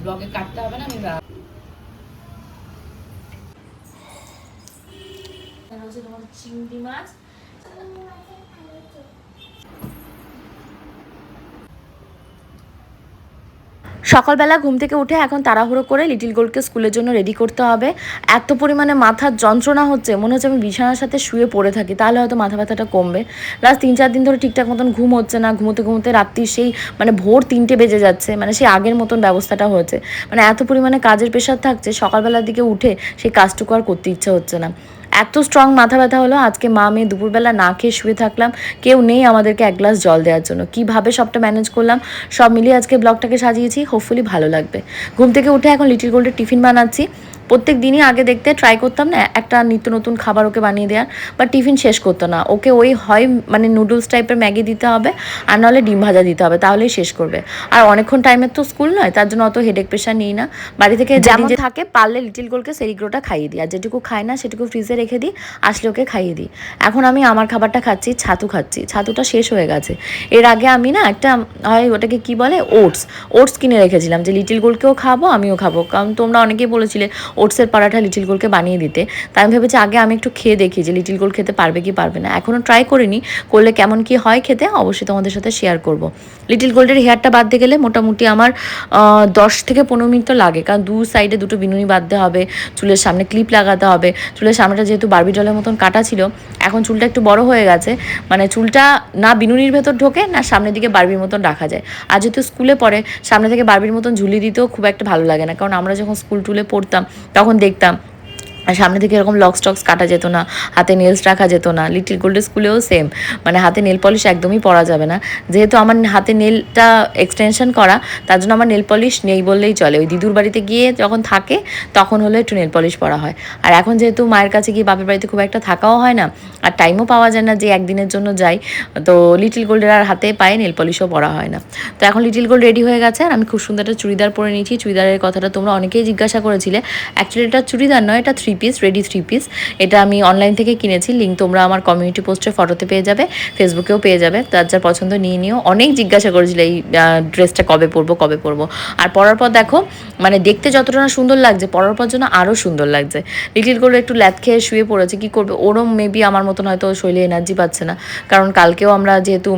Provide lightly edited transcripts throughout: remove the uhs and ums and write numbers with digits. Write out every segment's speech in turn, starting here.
ব্লগে কাটতে হবে না, আমি তোমার চিংড়ি মাছ। সকালবেলা ঘুম থেকে উঠে এখন তাড়াহুড়ো করে লিটিল গোল্ডকে স্কুলের জন্য রেডি করতে হবে। এত পরিমাণে মাথার যন্ত্রণা হচ্ছে, মনে হচ্ছে আমি বিছানার সাথে শুয়ে পড়ে থাকি, তাহলে হয়তো মাথা ব্যথাটা কমবে। লাস্ট 3-4 দিন ধরে ঠিকঠাক মতন ঘুম হচ্ছে না, ঘুমোতে ঘুমোতে রাত্রি সেই মানে ভোর 3টে বেজে যাচ্ছে, মানে সেই আগের মতন ব্যবস্থাটা হয়েছে। মানে এত পরিমাণে কাজের প্রেশার থাকছে, সকালবেলার দিকে উঠে সেই কাজটুকু আর করতে ইচ্ছা হচ্ছে না। এত স্ট্রং মাথা ব্যথা হলো, আজকে মা মেয়ে দুপুরবেলা না খেয়ে শুয়ে থাকলাম, কেউ নেই আমাদেরকে এক গ্লাস জল দেওয়ার জন্য। কীভাবে সবটা ম্যানেজ করলাম, সব মিলিয়ে আজকে ব্লগটাকে সাজিয়েছি, হোপফুলি ভালো লাগবে। ঘুম থেকে উঠে এখন লিটিল গোল্ডের টিফিন বানাচ্ছি। প্রত্যেক দিনই আগে দেখতে ট্রাই করতাম না একটা নিত্য নতুন খাবার ওকে বানিয়ে দেওয়ার, বাট টিফিন শেষ করতো না। ওকে ওই হয় মানে নুডলস টাইপের ম্যাগি দিতে হবে, আর নাহলে ডিম ভাজা দিতে হবে, তাহলেই শেষ করবে। আর অনেকক্ষণ টাইমের তো স্কুল নয়, তার জন্য অত হেডেক প্রেশার নিই না। বাড়ি থেকে যেমন থাকে পারলে লিটিল গোল্ডকে সেরিগ্রোটা খাইয়ে দিই, আর যেটুকু খায় না সেটুকু ফ্রিজে রেখে দিই, আসলে ওকে খাইয়ে দিই। এখন আমি আমার খাবারটা খাচ্ছি, ছাতু খাচ্ছি। ছাতুটা শেষ হয়ে গেছে। এর আগে আমি না একটা হয় ওটাকে কি বলে ওটস কিনে রেখেছিলাম, যে লিটিল গোল্ডকেও খাবো আমিও খাবো, কারণ তোমরা অনেকেই বলেছিলে ওটসের পরাঠা লিটিল গোল্ডকে বানিয়ে দিতে। তাই আমি ভেবেছি আগে আমি একটু খেয়ে দেখি যে লিটিল গোল্ড খেতে পারবে কি পারবে না। এখনও ট্রাই করিনি, করলে কেমন কি হয় খেতে অবশ্যই তোমাদের সাথে শেয়ার করব। লিটিল গোল্ডের হেয়ারটা বাঁধতে গেলে মোটামুটি আমার 10 থেকে 15 মিনিট তো লাগে, কারণ দু সাইডে দুটো বিনুনি বাঁধতে হবে, চুলের সামনে ক্লিপ লাগাতে হবে। চুলের সামনেটা যেহেতু বারবি ডলের মতন কাটা ছিল, এখন চুলটা একটু বড় হয়ে গেছে, মানে চুলটা না বিনুনির ভেতর ঢোকে না সামনের দিকে বারবির মতন রাখা যায়। আর যেহেতু স্কুলে পড়ে, সামনে থেকে বারবির মতন ঝুলিয়ে দিতেও খুব একটা ভালো লাগে না, কারণ আমরা যখন স্কুল টুলে পড়তাম তখন দেখতাম আর সামনে থেকে এরকম লক স্টক্স কাটা যেত না, হাতে নেলস রাখা যেত না। লিটিল গোল্ডের স্কুলেও সেম, মানে হাতে নেল পলিশ একদমই পরা যাবে না। যেহেতু আমার হাতে নেলটা এক্সটেনশন করা, তার জন্য আমার নেল পলিশ নেই বললেই চলে। ওই দিদুর বাড়িতে গিয়ে যখন থাকে তখন হলে একটু নেল পলিশ পরা হয়। আর এখন যেহেতু মায়ের কাছে গিয়ে বাপের বাড়িতে খুব একটা থাকাও হয় না, আর টাইমও পাওয়া যায় না যে একদিনের জন্য যাই, তো লিটিল গোল্ডের আর হাতে পায়ে নেল পলিশও পরা হয় না। তো এখন লিটিল গোল্ড রেডি হয়ে গেছে, আর আমি খুব সুন্দর একটা চুড়িদার পরে নিয়েছি। চুড়িদারের কথাটা তোমরা অনেকেই জিজ্ঞাসা করেছিলে। অ্যাকচুয়ালি এটা চুড়িদার নয়, এটা 3 পিস, রেডি 3 পিস। এটা আমি অনলাইন থেকে কিনেছি, লিঙ্ক তোমরা আমার কমিউনিটি পোস্টে ফটোতে পেয়ে যাবে, ফেসবুকেও পেয়ে যাবে। তার যার পছন্দ নিয়ে নিও। অনেক জিজ্ঞাসা করেছিল এই ড্রেসটা কবে পরবো। আর পরার পর দেখো, মানে দেখতে যতটা না সুন্দর লাগছে, পরার পর জন্য আরও সুন্দর লাগছে। লিটিল গোল্ড একটু ল্যাথ খেয়ে শুয়ে পড়েছে, কী করবে, ওরও মেবি আমার মতন হয়তো শরীরে এনার্জি পাচ্ছে না, কারণ কালকেও আমরা যেহেতু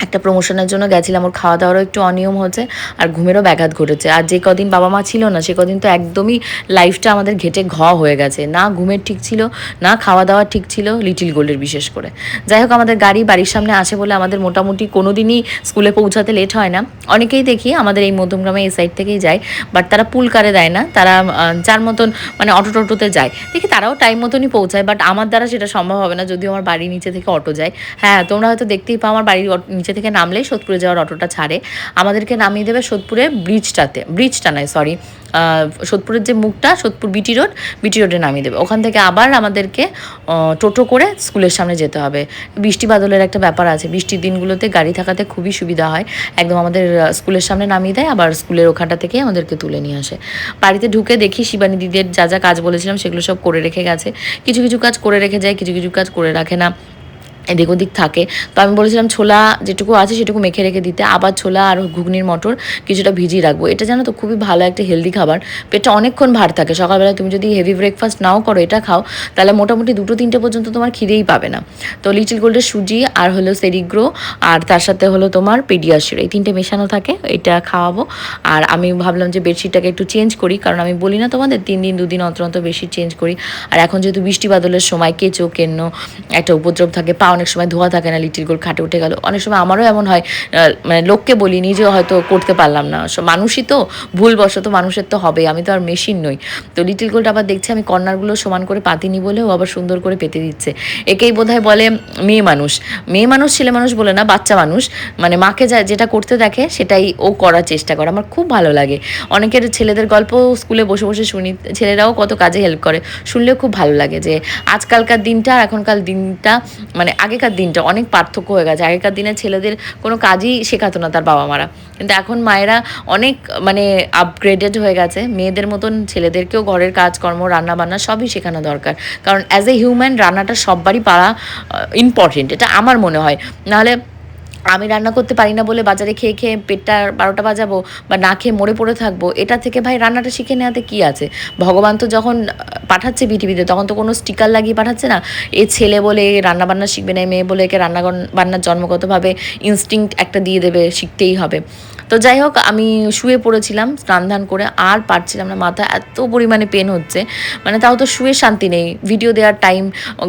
একটা প্রমোশনের জন্য গেছিলাম, ওর খাওয়া দাওয়ারও একটু অনিয়ম হচ্ছে, আর ঘুমেরও ব্যাঘাত ঘটেছে। আর যে কদিন বাবা মা ছিল না, সে কদিন তো একদমই লাইফটা আমাদের ঘেটে হয়ে গেছে। না ঘুমের ঠিক ছিল, না খাওয়া দাওয়া ঠিক ছিল, লিটিল গোল্ডের বিশেষ করে। যাই হোক, আমাদের গাড়ি বাড়ির সামনে আসে বলে আমাদের মোটামুটি কোনো দিনই স্কুলে পৌঁছাতে লেট হয় না। অনেকেই দেখি আমাদের এই মধ্যমগ্রামে এই সাইড থেকেই যায়, বাট তারা পুল কারে দেয় না, তারা যার মতন মানে অটো টোটোতে যায়। দেখি তারাও টাইম মতনই পৌঁছায়, বাট আমার দ্বারা সেটা সম্ভব হবে না, যদিও আমার বাড়ির নিচে থেকে অটো যায়। হ্যাঁ, তোমরা হয়তো দেখতেই পাও আমার বাড়ির নিচে থেকে নামলেই সোদপুরে যাওয়ার অটোটা ছাড়ে, আমাদেরকে নামিয়ে দেবে সোদপুরে ব্রিজটা নয় সরি, সোদপুরের যে মুখটা, সোদপুর বিটি রোডে নামিয়ে দেবে। ওখান থেকে আবার আমাদেরকে টোটো করে স্কুলের সামনে যেতে হবে। বৃষ্টি বাদলের একটা ব্যাপার আছে, বৃষ্টির দিনগুলোতে গাড়ি থাকাতে খুবই সুবিধা হয়। একদম আমাদের স্কুলের সামনে নামিয়ে দেয়, আবার স্কুলের ওখানটা থেকে আমাদেরকে তুলে নিয়ে আসে। বাড়িতে ঢুকে দেখি শিবানী দিদির যা যা কাজ বলেছিলাম সেগুলো সব করে রেখে গেছে। কিছু কিছু কাজ করে রেখে যায়, কিছু কিছু কাজ করে রাখে না, এদিক ওদিক থাকে। তো আমি বলেছিলাম ছোলা যেটুকু আছে সেটুকু মেখে রেখে দিতে, আবার ছোলা আর ঘুগনির মটর কিছুটা ভিজিয়ে রাখবো। এটা জানো তো খুবই ভালো একটা হেলদি খাবার, পেটটা অনেকক্ষণ ভার থাকে। সকালবেলা তুমি যদি হেভি ব্রেকফাস্ট নাও করো, এটা খাও, তাহলে মোটামুটি 2-3টে পর্যন্ত তোমার খিদেই পাবে না। তো লিটিল গোল্ডের সুজি আর হলো সেরিগ্রো, আর তার সাথে হলো তোমার পেডিয়াশিওর, এই 3টে মেশানো থাকে, এটা খাওয়াবো। আর আমি ভাবলাম যে বেডশিটটাকে একটু চেঞ্জ করি, কারণ আমি বলি না তোমাদের 3 দিন 2 দিন অন্তর অন্তর বেডশিট চেঞ্জ করি। আর এখন যেহেতু বৃষ্টি বাদলের সময়, কেঁচো কেন্ন একটা উপদ্রব থাকে, অনেক সময় ধোয়া থাকে না, লিটিল গোল্ড খাটে উঠে গেল। অনেক সময় আমারও এমন হয়, মানে লোককে বলি, নিজেও হয়তো করতে পারলাম না, মানুষই তো, ভুলবশত মানুষের তো হবে, আমি তো আর মেশিন নই। তো লিটিল গোল্ড আবার দেখছি আমি কর্নারগুলো সমান করে পাতিনি বলেও আবার সুন্দর করে পেতে দিচ্ছে। একেই বোধহয় বলে মেয়ে মানুষ ছেলে মানুষ বলে না, বাচ্চা মানুষ, মানে মাকে যেটা করতে দেখে সেটাই ও করার চেষ্টা করে। আমার খুব ভালো লাগে। অনেকের ছেলেদের গল্প স্কুলে বসে বসে শুনি, ছেলেরাও কত কাজে হেল্প করে, শুনলেও খুব ভালো লাগে যে আজকালকার দিনটা আর এখনকার দিনটা, মানে আগেকার দিনটা অনেক পার্থক্য হয়ে গেছে। আগেকার দিনে ছেলেদের কোনো কাজই শেখাতো না তার বাবা মারা, কিন্তু এখন মায়েরা অনেক মানে আপগ্রেডেড হয়ে গেছে। মেয়েদের মতন ছেলেদেরকেও ঘরের কাজকর্ম, রান্নাবান্না সবই শেখানো দরকার, কারণ অ্যাজ এ হিউম্যান রান্নাটা সববারই পারা ইম্পর্টেন্ট, এটা আমার মনে হয়। নাহলে আমি রান্না করতে পারি না বলে বাজারে খেয়ে খেয়ে পেটটা 12টা বাজাবো বা না খেয়ে মরে পড়ে থাকবো, এটা থেকে ভাই রান্নাটা শিখে নেওয়াতে কী আছে? ভগবান তো যখন পাঠাচ্ছে পৃথিবীতে তখন তো কোনো স্টিকার লাগিয়ে পাঠাচ্ছে না, এ ছেলে বলে এ রান্নাবান্না শিখবে না, মেয়ে বলে একে বান্নার জন্মগতভাবে ইনস্টিংক্ট একটা দিয়ে দেবে, শিখতেই হবে। তো যাই হোক, আমি শুয়ে পড়েছিলাম স্নান ধান করে, আর পারছিলাম না, মাথা এত পরিমাণে পেন হচ্ছে, মানে তাও তো শুয়ে শান্তি নেই, ভিডিও দেওয়ার টাইম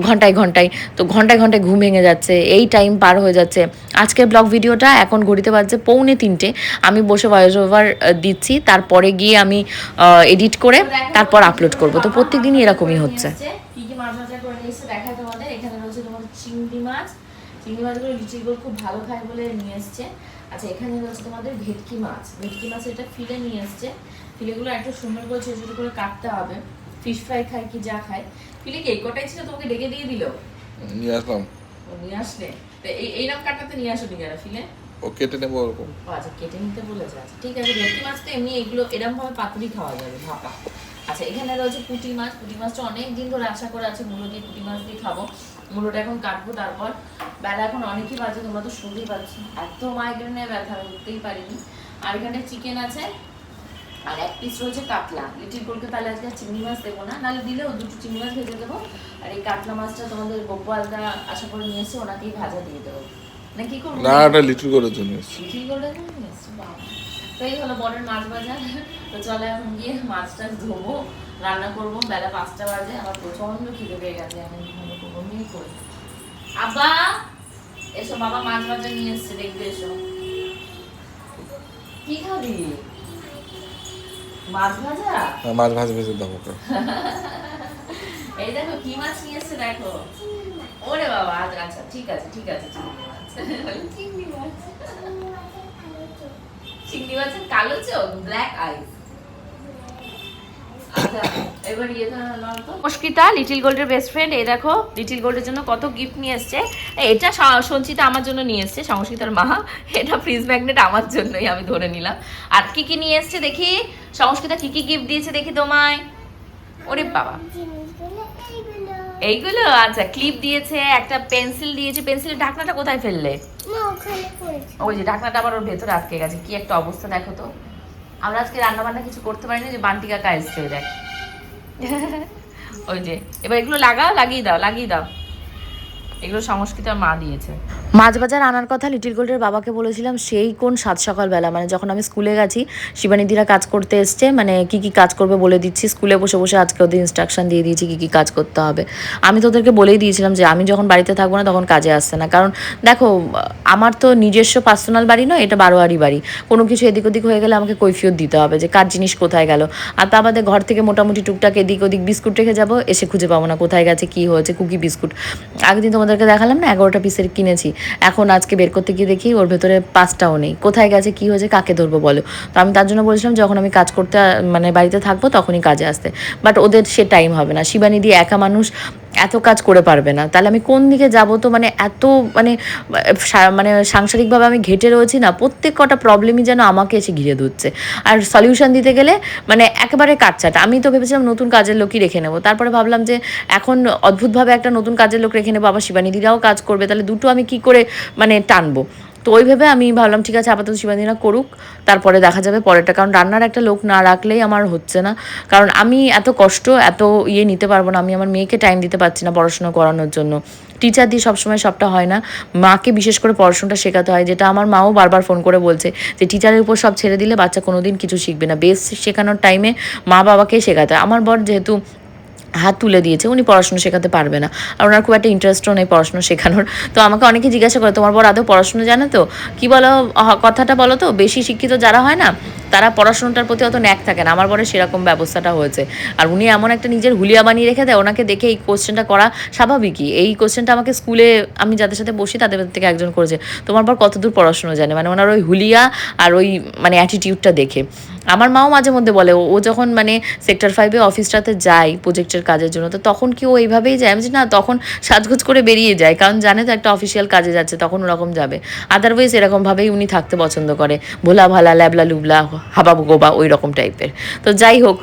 ঘন্টায় ঘন্টায়, তো ঘন্টায় ঘন্টায় ঘুম ভেঙে যাচ্ছে, এই টাইম পার হয়ে যাচ্ছে। আজকের ব্লগ ভিডিওটা এখন ঘড়িতে বাজছে 2:45, আমি বসে ভয়েস ওভার দিচ্ছি, তারপরে গিয়ে আমি এডিট করে তারপর আপলোড করব। তো প্রত্যেক দিনই এরকমই হচ্ছে। কি কি মাছ ভাজা করে নিয়ে এসেছে দেখায় তোমাদের। এখানে রয়েছে তোমাদের চিংড়ি মাছগুলো লিচি গোল খুব ভালো খায় বলে নিয়ে এসছে। আচ্ছা, এখানে রয়েছে তোমাদের ভেটকি মাছ এটা ফিলে নিয়ে এসছে। ফিলেগুলো একটু সুন্দর করে ছোট ছোট করে কাটতে হবে, ফিশ ফ্রাই খায় কি যা খায়। ফিলে কি এই কটাই ছিল, তোমাকে ডেকে দিয়ে দিল? নিয়ে আসলাম। নিয়ে আসলে তো এইরকম কাটাতে নিয়ে আসো নি কেন ফিলে? ও কেটে নেবো ওরকম। আচ্ছা, কেটে নিতে বলেছে। আচ্ছা ঠিক আছে, ভেটকি মাছ তো এমনি এগুলো এরকম ভাবে পাতুরি খাওয়া যাবে, ভাপা। আচ্ছা, এখানে রয়েছে পুঁটি মাছটা অনেক দিন ধরে আশা করে আছে মূলো দিয়ে পুঁটি মাছ দিয়ে খাবো। মূলোটা এখন কাটবো, তারপর বেলা এখন অনেকই বাজে, তোমরা তো শুনতেই পাচ্ছ, এত মাইগ্রেনের ব্যথা আমি উঠতেই পারিনি। আর এখানে চিকেন আছে, আর এক পিস রয়েছে কাতলা। লিটিল গোলকে তাহলে আজকে চিংড়ি মাছ দেবো না, নাহলে দিলেও দুটো চিংড়ি মাছ ভেজে দেবো। আর এই কাতলা মাছটা তোমাদের গব্বু আলগা আশা করে নিয়ে এসে ওনাকেই ভাজা দিয়ে দেবো, না কি করবো? না, এটা লিটল গোলের জন্য। লিটিল গোলের জন্য নিয়ে এসছি, বাবা। তো এই হলো বরের মাছ বাজার। তো চলো এখন গিয়ে মাছটা ধোবো, রান্না করবো। বেলা 5টা বাজে, আমার প্রচন্ড খিদে পেয়ে গেছে, আমি ঘুমিয়ে পড়ি। আব্বা এসো, বাবা মাছ বাজার নিয়ে এসছে, দেখবে এসো। কি খাবি? মাছ ভাজা? মাছ ভাজা ভেজে দেবো। এই দেখো কি মাছ নিয়ে এসছে দেখো। ওরে বাবা, আচ্ছা ঠিক আছে চিংড়ি মাছ। চিংড়ি মাছের কালো চোখ, ব্ল্যাক আইস। আচ্ছা, এবার মুস্কিতা লিটিল গোল্ডের বেস্ট ফ্রেন্ড, এই দেখো লিটিল গোল্ডের জন্য কত গিফট নিয়ে এসছে। এটা সঞ্চিতা আমার জন্য নিয়ে এসছে, সংস্কৃতার মা। এটা ফ্রিজ ম্যাগনেট আমার জন্যই, আমি ধরে নিলাম। আর কি কি নিয়ে এসছে দেখি, সংস্কৃতা কি কি গিফট দিয়েছে দেখি তোমায়। ওরে বাবা, এইগুলো? আচ্ছা, ক্লিপ দিয়েছে, একটা পেন্সিল দিয়েছে। পেন্সিলের ঢাকনাটা কোথায় ফেললে? ওই যে ঢাকনাটা আবার ওর ভেতরে আটকে গেছে, কি একটা অবস্থা দেখো তো। আমরা আজকে রান্না বান্না কিছু করতে পারিনি, যে বান্টি কাকা এসছে দেখ। ওই যে এবার এগুলো লাগিয়ে দাও। এগুলো সংস্কৃতার মা দিয়েছে। মাছ বাজার আনার কথা লিটিল গোল্ডের বাবাকে বলেছিলাম, সেই কোন 7 সকালবেলা, মানে যখন আমি স্কুলে গেছি, শিবানীদিরা কাজ করতে এসছে, মানে কি কি কাজ করবে বলে দিচ্ছি, স্কুলে বসে বসে আজকে ওদের ইনস্ট্রাকশন দিয়ে দিয়েছি কি কি কাজ করতে হবে। আমি তো ওদেরকে বলেই দিয়েছিলাম যে আমি যখন বাড়িতে থাকবো না তখন কাজে আসছে না, কারণ দেখো আমার তো নিজস্ব পার্সোনাল বাড়ি নয়, এটা বারোয়ারি বাড়ি, কোনো কিছু এদিক ওদিক হয়ে গেলে আমাকে কৈফিয়ত দিতে হবে যে কার জিনিস কোথায় গেল। আর তা বাদে ঘর থেকে মোটামুটি টুকটাক এদিক ওদিক বিস্কুট রেখে যাবো, এসে খুঁজে পাবো না কোথায় গেছে কি হয়েছে। কুকি বিস্কুট আগের দিন তোমাদেরকে দেখালাম না, 11টা পিসের কিনেছি, এখন আজকে বের করতে গিয়ে দেখি ওর ভেতরে 5টাও নেই। কোথায় গেছে কি হয়েছে কাকে ধরবো বলো? তো আমি তার জন্য বলেছিলাম যখন আমি কাজ করতে মানে বাড়িতে থাকবো তখনই কাজে আসতে, বাট ওদের সে টাইম হবে না। শিবানীদি একা মানুষ, এত কাজ করে পারবে না, তাহলে আমি কোন দিকে যাব? তো মানে এত মানে মানে সাংসারিকভাবে আমি ঘেটে রয়েছি না, প্রত্যেক কটা প্রবলেমই যেন আমাকে এসে ঘিরে ধরছে। আর সলিউশন দিতে গেলে মানে একেবারে কাটছাট। আমি তো ভেবেছিলাম নতুন কাজের লোকই রেখে নেবো, তারপরে ভাবলাম যে এখন অদ্ভুতভাবে একটা নতুন কাজের লোক রেখে নেবো, আবার শিবানীদিরাও কাজ করবে, তাহলে দুটো আমি কি করে মানে টানবো? তো ওই ভেবে আমি ভাবলাম ঠিক আছে আপাতত শিবানীরা করুক, তারপরে দেখা যাবে পরেরটা, কারণ রান্নার একটা লোক না রাখলেই আমার হচ্ছে না। কারণ আমি এত কষ্ট এত নিতে পারবো না, আমি আমার মেয়েকে টাইম দিতে পারছি না পড়াশোনা করানোর জন্য। টিচার দিয়ে সবসময় সবটা হয় না, মাকে বিশেষ করে পড়াশোনাটা শেখাতে হয়, যেটা আমার মাও বারবার ফোন করে বলছে যে টিচারের উপর সব ছেড়ে দিলে বাচ্চা কোনো দিন কিছু শিখবে না, বেস শেখানোর টাইমে মা বাবাকেই শেখাতে হয়। আমার বর যেহেতু হাত তুলে দিয়েছে, উনি পড়াশোনা শেখাতে পারবে না, আর ওনার খুব একটা ইন্টারেস্টও নেই পড়াশোনা শেখানোর। তো আমাকে অনেকে জিজ্ঞাসা করে তোমার বর আদৌ পড়াশোনা জানে তো? কি বলো কথাটা বলো তো, বেশি শিক্ষিত যারা হয় না তারা পড়াশোনাটার প্রতি অত ন্যাক থাকে না, আমার বরের সেরকম ব্যবস্থাটা হয়েছে। আর উনি এমন একটা নিজের হুলিয়া বানিয়ে রেখে দেয়, ওনাকে দেখে এই কোশ্চেনটা করা স্বাভাবিকই। এই কোশ্চেনটা আমাকে স্কুলে আমি যাদের সাথে বসি তাদের থেকে একজন করেছে, তোমার বর কতদূর পড়াশোনা জানে, মানে ওনার ওই হুলিয়া আর ওই মানে অ্যাটিটিউডটা দেখে। আমার মাও মাঝে মধ্যে বলে ও যখন মানে সেক্টর 5-এ অফিসটাতে যায় প্রজেক্টের কাজের জন্য, তো তখন কি ও এইভাবেই যায়? আমি যে না, তখন সাজগোজ করে বেরিয়ে যায়, কারণ জানে তো একটা অফিসিয়াল কাজে যাচ্ছে, তখন ওরকম যাবে। আদারওয়াইজ এরকমভাবেই উনি থাকতে পছন্দ করে, ভোলা ভালা ল্যাবলা লুবলা হাবা গোবা ওই রকম টাইপের। তো যাই হোক,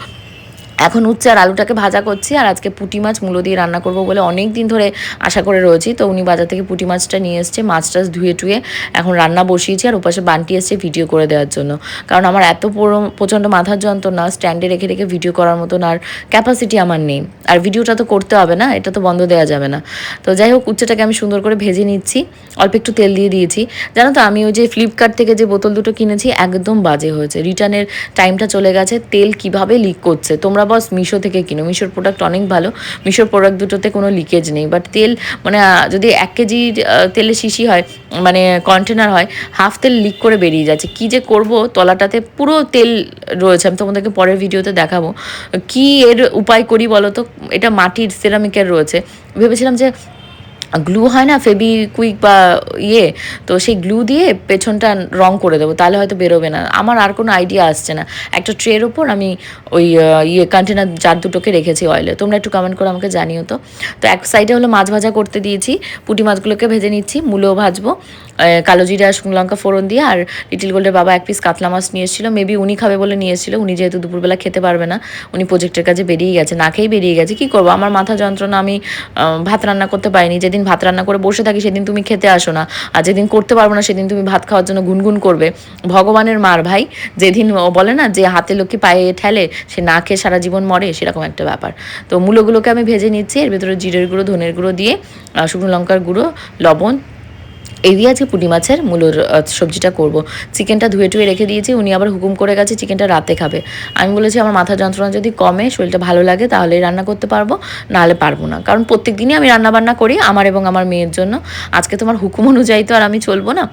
এখন উচ্ছে আর আলুটাকে ভাজা করছি, আর আজকে পুঁটি মাছ মূলো দিয়ে রান্না করব বলে অনেক দিন ধরে আশা করে রয়েছি। তো উনি বাজার থেকে পুঁটি মাছটা নিয়ে এসছে, মাছ টাছ ধুয়ে টুয়ে এখন রান্না বসিয়েছি। আর ওপাশে বান্টি এসছে ভিডিও করে দেওয়ার জন্য, কারণ আমার এত প্রচণ্ড মাথার যন্ত্রণা, স্ট্যান্ডে রেখে রেখে ভিডিও করার মতন আর ক্যাপাসিটি আমার নেই। আর ভিডিওটা তো করতে হবে না, এটা তো বন্ধ দেওয়া যাবে না। তো যাই হোক, উচ্ছেটাকে আমি সুন্দর করে ভেজে নিচ্ছি, অল্প একটু তেল দিয়ে দিয়েছি। জানো তো, আমি ওই যে ফ্লিপকার্ট থেকে যে বোতল দুটো কিনেছি একদম বাজে হয়েছে, রিটার্নের টাইমটা চলে গেছে, তেল কিভাবে লিক করছে। তোমরা বস মিশো থেকে কিনো, মিশোর প্রোডাক্ট অনেক ভালো, মিশোর প্রোডাক্ট দুটোতে কোনো লিকেজ নেই। বাট তেল মানে যদি 1 কেজি তেলের শিশি হয়, মানে কন্টেনার হয়, হাফ তেল লিক করে বেরিয়ে যাচ্ছে। কি যে করব, তলাটাতে পুরো তেল রয়েছে। আমি তোমাদেরকে পরের ভিডিওতে দেখাবো কি এর উপায় করি বলো তো। এটা মাটির সেরামিকের রয়েছে, ভেবেছিলাম যে গ্লু হয় না, ফেবিকুইক বা তো সেই গ্লু দিয়ে পেছনটা রং করে দেবো, তাহলে হয়তো বেরোবে না। আমার আর কোনো আইডিয়া আসছে না। একটা ট্রের ওপর আমি ওই কন্টেনার জার দুটোকে রেখেছি অয়েলে, তোমরা একটু কমেন্ট করে আমাকে জানিও তো। তো এক সাইডে হলো মাছ ভাজা করতে দিয়েছি, পুঁটি মাছগুলোকে ভেজে নিচ্ছি, মূলও ভাজবো কালো জিরা শুকনো লঙ্কা ফোড়ন দিয়ে। আর লিটিল গোল্ডের বাবা 1 পিস কাতলা মাছ নিয়ে এসেছিলো, মেবি উনি খাবে বলে নিয়ে এসেছিলো। উনি যেহেতু দুপুরবেলা খেতে পারবে না, উনি প্রজেক্টের কাজে বেরিয়ে গেছে, না খেয়েই বেরিয়ে গেছে। কী করবো, আমার মাথা যন্ত্রণা, আমি ভাত রান্না করতে পারিনি। যেদিন ভাত রান্না করে বসে থাকি সেদিন তুমি খেতে আসো না, আর যেদিন করতে পারবো না সেদিন তুমি ভাত খাওয়ার জন্য গুনগুন করবে। ভগবানের মার ভাই, যেদিন বলে না যে হাতে লক্ষ্মী পায়ে ঠেলে, সে না খেয়ে সারা জীবন মরে, সেরকম একটা ব্যাপার। তো মূলগুলোকে আমি ভেজে নিচ্ছি, এর ভেতরে জিরের গুঁড়ো, ধনের গুঁড়ো দিয়ে, শুকনো লঙ্কার গুঁড়ো, লবণ, এই দিয়ে আজকে পুঁটি মাছের মূলোর সবজিটা করব। চিকেনটা ধুয়ে টুয়ে রেখে দিয়েছি, উনি আবার হুকুম করে গেছে চিকেনটা রাতে খাবে। আমি বলেছি আমার মাথা যন্ত্রণা যদি কমে, শরীরটা ভালো লাগে, তাহলে রান্না করতে পারবো, নাহলে পারবো না। কারণ প্রত্যেক দিনই আমি রান্নাবান্না করি আমার এবং আমার মেয়ের জন্য, আজকে তোমার হুকুম অনুযায়ী তো আর আমি চলবো না।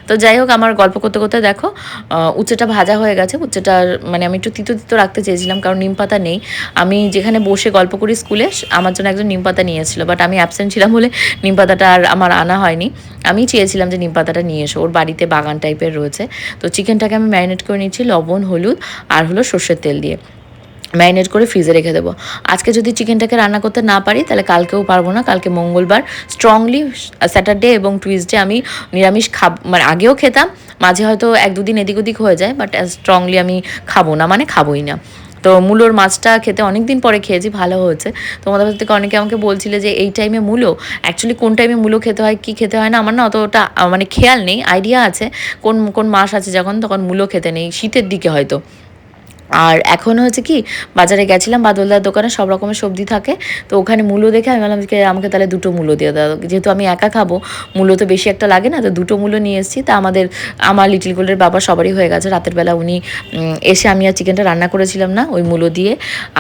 তো যাই হোক, আমার গল্প করতে করতে দেখো উচ্ছেটা ভাজা হয়ে গেছে। উচ্ছেটা মানে আমি একটু তিতো তিতো রাখতে চেয়েছিলাম, কারণ নিম পাতা নেই। আমি যেখানে বসে গল্প করি স্কুলে, আমার জন্য একজন নিম পাতা নিয়ে এসেছিলো, বাট আমি অ্যাবসেন্ট ছিলাম বলে নিম পাতাটা আর আমার আনা হয়নি। আমি চেয়েছিলাম যে নিম পাতাটা নিয়ে এসো, ওর বাড়িতে বাগান টাইপের রয়েছে। তো চিকেনটাকে আমি ম্যারিনেট করে নিচ্ছি লবণ, হলুদ আর হলো সর্ষের তেল দিয়ে, ম্যারিনেট করে ফ্রিজে রেখে দেবো। আজকে যদি চিকেনটাকে রান্না করতে না পারি, তাহলে কালকেও পারবো না। কালকে মঙ্গলবার, স্ট্রংলি স্যাটারডে এবং টুইসডে আমি নিরামিষ মানে আগেও খেতাম, মাঝে হয়তো 1-2 দিন এদিক ওদিক হয়ে যায়, বাট স্ট্রংলি আমি খাবো না, মানে খাবোই না। তো মূলোর মাছটা খেতে অনেক দিন পরে খেয়েছি, ভালো হয়েছে। তোমাদের থেকে অনেকে আমাকে বলছিলে যে এই টাইমে মূলো, অ্যাকচুয়ালি কোন টাইমে মূলো খেতে হয়, কী খেতে হয় না, আমার না অতটা মানে খেয়াল নেই, আইডিয়া আছে কোন কোন মাস আছে যখন, তখন মূলো খেতে নেই, শীতের দিকে হয়তো। আর এখন হচ্ছে কি, বাজারে গেছিলাম, বাদলদার দোকানে সব রকমের সবজি থাকে, তো ওখানে মূলো দেখে আমি বললাম যে আমাকে তাহলে 2টো মূলো দিয়ে দাও, যেহেতু আমি একা খাবো, মূলো তো বেশি একটা লাগে না, তো 2টো মূলো নিয়ে এসেছি। তা আমার লিটিল গোল্ডের বাবা সবারই হয়ে গেছে। রাতের বেলা উনি এসে, আমি আর চিকেনটা রান্না করেছিলাম না ওই মূলো দিয়ে,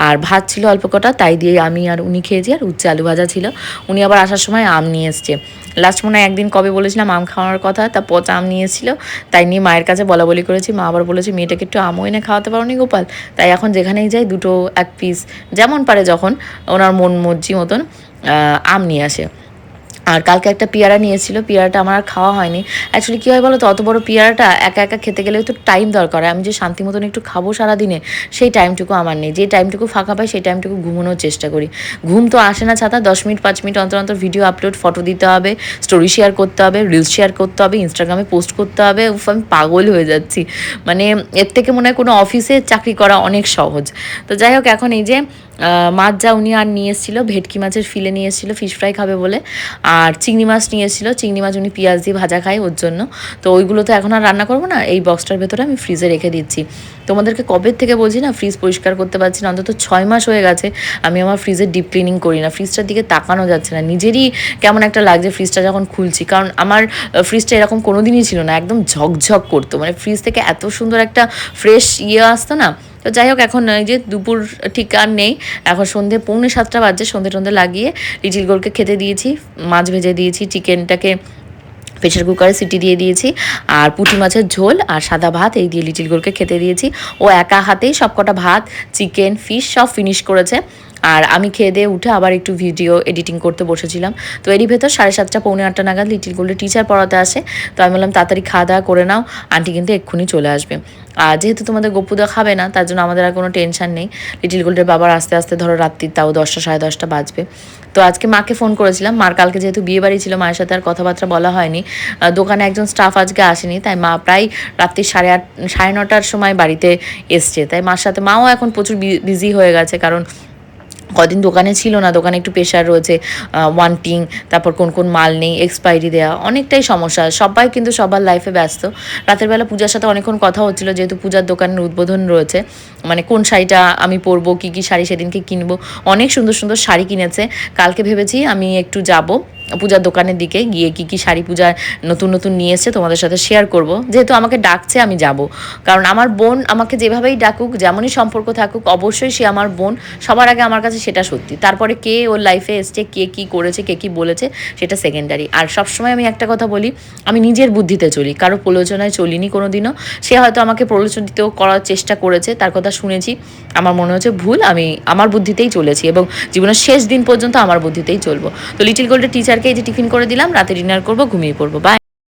আর ভাত ছিল অল্প কটা, তাই দিয়ে আমি আর উনি খেয়েছি। আর উচ্ছে আলু ভাজা ছিল। উনি আবার আসার সময় আম নিয়ে এসছে। লাস্ট মনে হয় একদিন কবে বলেছিলাম আম খাওয়ার কথা, তা পচা আম নিয়ে এসেছিলো, তাই নিয়ে মায়ের কাছে বলা বলি করেছি। মা আবার বলেছে মেয়েটাকে একটু আমও এনে খাওয়াতে পারোনি গোপাল। তাই এখন যেখানেই যাই 2টো 1 পিস যেমন পারে, যখন ওনার মন মর্জি মতন আম নিয়ে আসে। আর কালকে একটা পেয়ারা নিয়েছিল, পেয়ারাটা আমার আর খাওয়া হয়নি। অ্যাকচুয়ালি কী হয় বলো তো, অত বড় পেয়ারাটা একা একা খেতে গেলে তো টাইম দরকার হয়। আমি যে শান্তি মতন একটু খাবো সারাদিনে, সেই টাইমটুকু আমার নেই। যে টাইমটুকু ফাঁকা পাই সেই টাইমটুকু ঘুমানোর চেষ্টা করি। ঘুম তো আসে না ছাতা, 10 মিনিট 5 মিনিট অন্তর অন্তর ভিডিও আপলোড, ফটো দিতে হবে, স্টোরি শেয়ার করতে হবে, রিলস শেয়ার করতে হবে, ইনস্টাগ্রামে পোস্ট করতে হবে। আমি পাগল হয়ে যাচ্ছি, মানে এর থেকে মনে হয় কোনো অফিসে চাকরি করা অনেক সহজ। তো যাই হোক, এখন এই যে মাছ যা উনি আর নিয়ে এসেছিলো, ভেটকি মাছের ফিলে নিয়ে এসেছিলো, ফিশ ফ্রাই খাবে বলে। আর চিংড়ি মাছ নিয়ে এসেছিলো, চিংড়ি মাছ উনি পেঁয়াজ দিয়ে ভাজা খায়, ওর জন্য। তো ওইগুলো তো এখন আর রান্না করবো না, এই বক্সটার ভেতরে আমি ফ্রিজে রেখে দিচ্ছি। তোমাদেরকে কবে থেকে বলছি না, ফ্রিজ পরিষ্কার করতে পারছি না, অন্তত 6 মাস হয়ে গেছে আমি আমার ফ্রিজের ডিপ ক্লিনিং করি না। ফ্রিজটার দিকে তাকানো যাচ্ছে না, নিজেরই কেমন একটা লাগছে ফ্রিজটা যখন খুলছি, কারণ আমার ফ্রিজটা এরকম কোনো দিনই ছিল না, একদম ঝকঝক করতো, মানে ফ্রিজ থেকে এত সুন্দর একটা ফ্রেশ আসতো না। তো যাই হোক, এখন এই যে দুপুর ঠিক আর নেই, এখন সন্ধে 6:45 বাজছে, সন্ধে টন্ধে লাগিয়ে লিটিল গোলকে খেতে দিয়েছি, মাছ ভেজে দিয়েছি, চিকেনটাকে প্রেশার কুকারে সিটি দিয়ে দিয়েছি, আর পুঁটি মাছের ঝোল আর সাদা ভাত এই দিয়ে লিটিল গোলকে খেতে দিয়েছি। ও একা হাতেই সব কটা ভাত, চিকেন, ফিশ সব ফিনিশ করেছে। আর আমি খেয়ে দিয়ে উঠে আবার একটু ভিডিও এডিটিং করতে বসেছিলাম। তো এরই ভেতর 7:30 পৌনে 8টা নাগাদ লিটিল গোল্ডের টিচার পড়াতে আসে। তো আমি বললাম তাড়াতাড়ি খাওয়া দাওয়া করে নাও, আন্টি কিন্তু এক্ষুনি চলে আসবে। আর যেহেতু তোমাদের গপুদা খাবে না, তার জন্য আমাদের আর কোনো টেনশন নেই। লিটিল গোল্ডের বাবার আস্তে আস্তে ধরো রাত্রির তাও 10টা 10:30 বাজবে। তো আজকে মাকে ফোন করেছিলাম, মার কালকে যেহেতু বিয়ে বাড়ি ছিল, মায়ের সাথে আর কথাবার্তা বলা হয়নি। দোকানে একজন স্টাফ আজকে আসেনি, তাই মা প্রায় রাত্রি 8:30 9:30টার সময় বাড়িতে এসছে। তাই মার সাথে মাও এখন প্রচুর বিজি হয়ে গেছে, কারণ কদিন দোকানে ছিল না, দোকানে একটু প্রেশার রয়েছে, ওয়ান্টিং, তারপর কোন কোন মাল নেই, এক্সপায়ারি দেওয়া, অনেকটাই সমস্যা। সবাই কিন্তু সবার লাইফে ব্যস্ত। রাতের বেলা পূজার সাথে অনেকক্ষণ কথা হচ্ছিল, যেহেতু পূজার দোকানের উদ্বোধন রয়েছে, মানে কোন শাড়িটা আমি পরবো, কী কী শাড়ি সেদিনকে কিনবো। অনেক সুন্দর সুন্দর শাড়ি কিনেছে। কালকে ভেবেছি আমি একটু যাব পূজার দোকানের দিকে, গিয়ে কী কী শাড়ি পূজার নতুন নতুন নিয়ে এসছে তোমাদের সাথে শেয়ার করব। যেহেতু আমাকে ডাকছে আমি যাব, কারণ আমার বোন আমাকে যেভাবেই ডাকুক, যেমনই সম্পর্ক থাকুক, অবশ্যই সে আমার বোন সবার আগে আমার কাছে, সেটা সত্যি। তারপরে কে ওর লাইফে এসছে, কে কী করেছে, কে কী বলেছে, সেটা সেকেন্ডারি। আর সবসময় আমি একটা কথা বলি, আমি নিজের বুদ্ধিতে চলি, কারো প্রলোচনায় চলিনি কোনো দিনও। সে হয়তো আমাকে প্রলোচিত করার চেষ্টা করেছে, তার কথা শুনেছি, আমার মনে হচ্ছে ভুল, আমি আমার বুদ্ধিতেই চলেছি এবং জীবনের শেষ দিন পর্যন্ত আমার বুদ্ধিতেই চলবো। তো লিটিল গোল্ডের টিচারকে এই যে টিফিন করে দিলাম, রাতে ডিনার করবো, ঘুমিয়ে পড়বো। বাই।